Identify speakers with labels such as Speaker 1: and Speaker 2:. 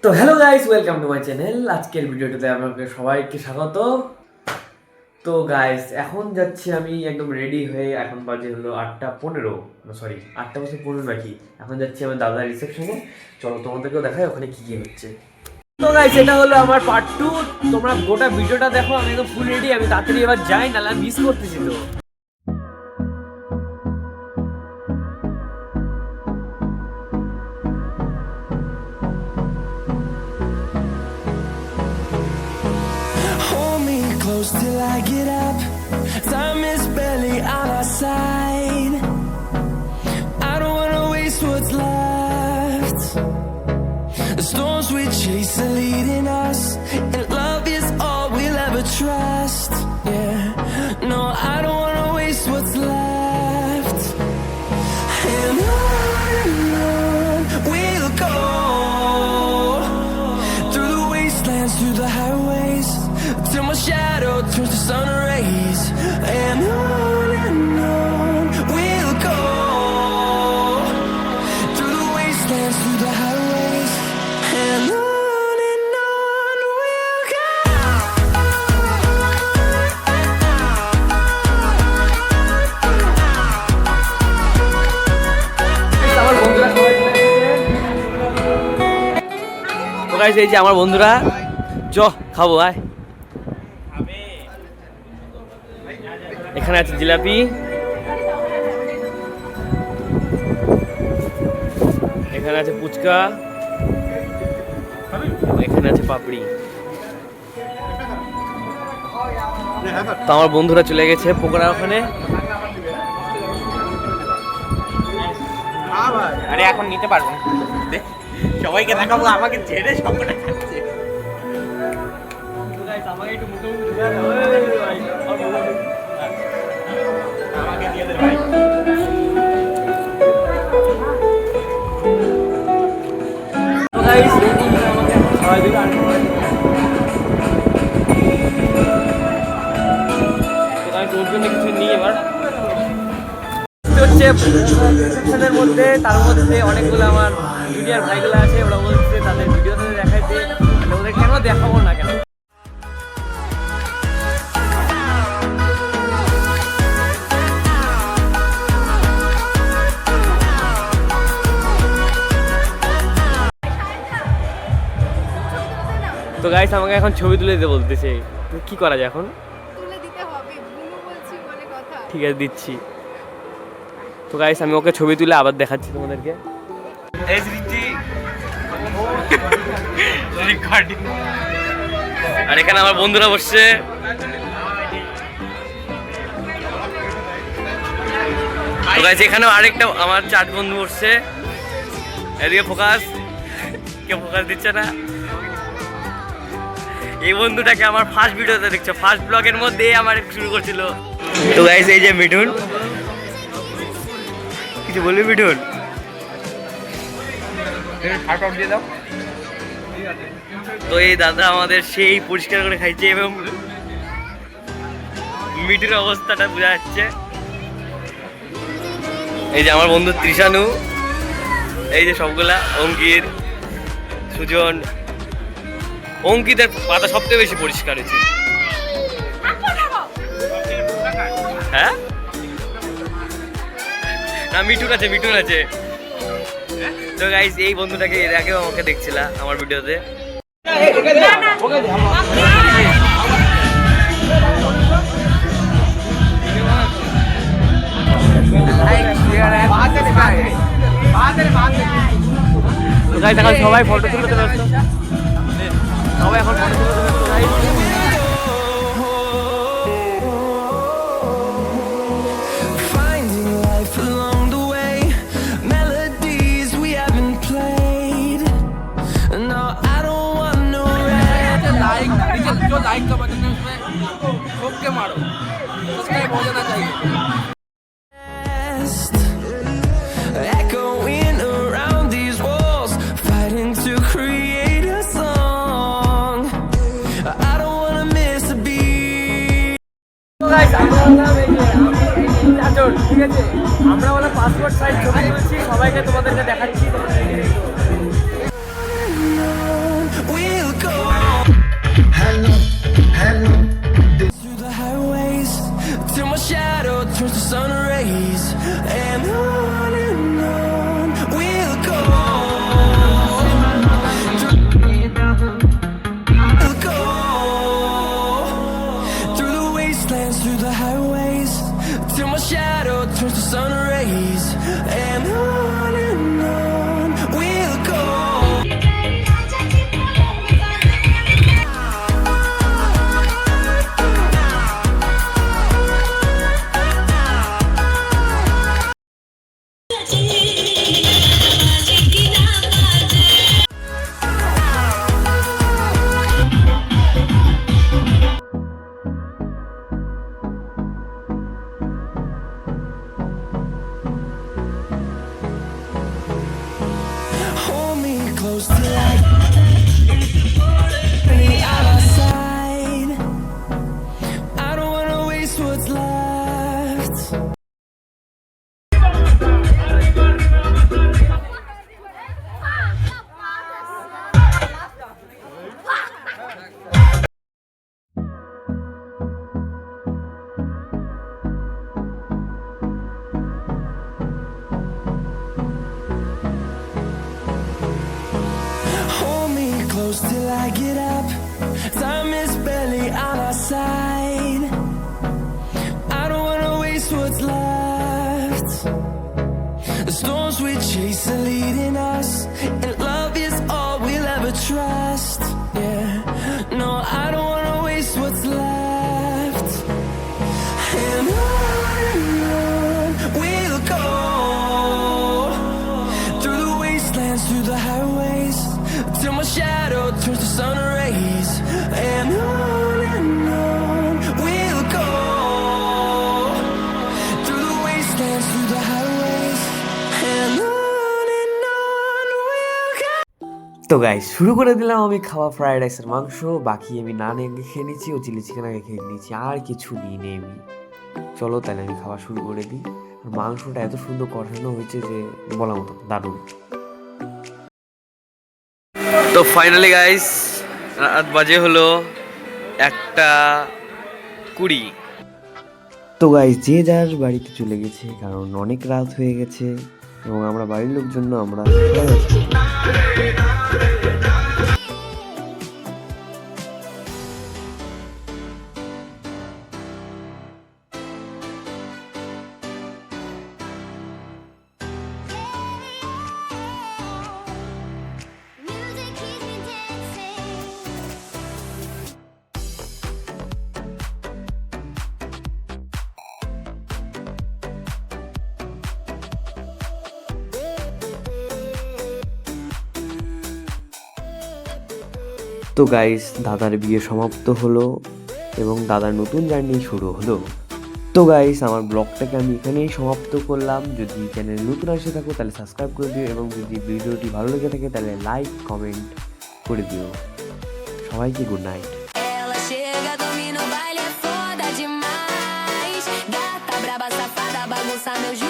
Speaker 1: তো hello guys, welcome to my channel. আজকের ভিডিওটাতে আপনাদের সবাইকে স্বাগত। তো গাইস, এখন যাচ্ছি আমি একদম রেডি হয়ে। এখন বাজে হলো 8:15, সরি 8:15 নাকি। এখন যাচ্ছি আমার দাদার রিসেপশনে। চলো তোমাদেরকেও দেখাই ওখানে কি কি হচ্ছে। তো গাইস, এটা হলো আমার পার্ট 2। তোমরা গোটা ভিডিওটা দেখো। আমি একদম ফুল রেডি। আমি তাড়াতাড়ি এবার যাই, নাহলে আমি মিস করতেছি। তো
Speaker 2: till I get up, time is barely on our side. I don't wanna waste what's left. The storms we chase are leading us, and love is all we'll ever trust. Yeah, no, I don't wanna waste what's left. And on we'll go, through the wastelands, through the highways, till my shadow turns to sun rays. And on we'll go, through the wastelands, through the highways. And on we'll go.
Speaker 1: আমার বন্ধুরা সবাই তো guys, এই যে আমার বন্ধুরা। চ খাবো, আয়। এখানে আছে জিলাপি, এখানে আছে ফুচকা, এখানে আছে পাপড়ি। তো আমার বন্ধুরা চলে গেছে পকোড়া ওখানে।
Speaker 3: আরে এখন নিতে পারবো না, সবাইকে দেখাবো আমাকে ছেড়ে সবটা খাচ্ছে। আমাকে একটু আমাকে দিয়ে দে ভাই।
Speaker 1: তো গাইস, আমাকে সবাই দিবে। তো গাইস, ওর জন্য কিছু নিয়ে এবার হচ্ছে রিসেপশনের মধ্যে। তার মধ্যে অনেকগুলো আমার জুনিয়র ভাইগুলো আছে। ওরা বলছে তাদের ভিডিওতে দেখাইতে, ওদের কেন দেখাবো না কেন। তো গাইস, আমাকে এখন ছবি তুলে দিতে বলতেছে। কি করা যায় এখন?
Speaker 4: তুলে দিতে হবে, বুনু বলছি বলে কথা।
Speaker 1: ঠিক আছে, দিচ্ছি। তো গাইস, আমি ওকে ছবি তুলে আবার দেখাচ্ছি তোমাদেরকে। আর এখানে আমার বন্ধুরা বসছে। তো গাইস, এখানেও আরেকটা আমার 4 বন্ধু বসছে। এদিকে ফোকাস, কেউ ফোকাস দিচ্ছে না। এই বন্ধুটাকে আমার ফার্স্ট ভিডিওতে দেখছো, ফার্স্ট ব্লগের মধ্যে আমার শুরু করছিল। তো গাইস, এই যে মিঠুন। কিছু বলবি মিঠুন?
Speaker 3: দিয়ে দাও।
Speaker 1: তো এই দাদা আমাদের সেই পরিষ্কার করে খাইছে, এবং মিঠুর অবস্থাটা বোঝা যাচ্ছে। এই যে আমার বন্ধু তৃষানু, এই যে সবগুলা অঙ্কিত, সুজন। অঙ্কিতের পাতা সবথেকে বেশি পরিষ্কার হয়েছে। হ্যাঁ, না মিঠুন আছে, মিঠুন আছে। তো গাইস, এই বন্ধুটাকে এর আগেও আমাকে দেখছিল আমার ভিডিওতে। তো গাইস, এখন সবাই ফটো তুলতে ব্যস্ত। সবাই এখন ফটো তুলতে ব্যস্ত গাইস।
Speaker 3: जो लाइक का बटन है उसमें ठोक के मारो, सब्सक्राइब हो जाना चाहिए।
Speaker 2: Echoing around these walls, fighting to create a song. I don't wanna miss a beat.
Speaker 1: ঠিক আছে, আমরা বলে পাসপোর্ট সাইজ ছবি তুলছি, সবাইকে তোমাদেরকে দেখাচ্ছি।
Speaker 2: shadow turns to sun rays, and on we'll go. Hold me close till I be out of sight. I don't wanna waste what's left. Hold me close till I get up. Time is barely on our side. I don't wanna waste what's left. The storms we chase are leading us, and love is all we'll ever trust. Yeah, no, I don't wanna waste what's left. And on we'll go, through the wastelands, through the highways, till my shadow turns to sun rays, and on we'll go, through the wastelands, through the highways, and on we'll go.
Speaker 1: তো guys শুরু করে দিলাম আমি খাওয়া fried রাইসের মাংস, বাকি আমি নান আগে খেয়ে নিচ্ছি ও চিলি চিকেন আগে খেয়ে নিচ্ছি, আর কিছু নিই নেই আমি। চলো তাহলে আমি খাওয়া শুরু করে দিই। আর মাংসটা এত সুন্দর কষানো হয়েছে যে বলার মতো দারুণ। তো ফাইনালি গাইস রাত বাজে হলো 1:20। তো গাইস যে যার বাড়িতে চলে গেছে, কারণ অনেক রাত হয়ে গেছে এবং আমরা বাড়ির লোকজন না আমরা সবাই আছি।
Speaker 5: Music keeps me dancing.
Speaker 1: তো গাইস দাদার বিয়ে সমাপ্ত হলো এবং দাদার নতুন জার্নি শুরু হলো। তো গাইস আমার ব্লগটাকে আমি এখানেই সমাপ্ত করলাম। যদি চ্যানেল নতুন এসে থাকো তাহলে সাবস্ক্রাইব করে দিও এবং যদি ভিডিওটি ভালো লেগে থাকে তাহলে লাইক কমেন্ট করে দিও। সবাইকে good night.
Speaker 5: Ela chega, domina o baile, é foda demais. Gata braba, safada, bagunça meu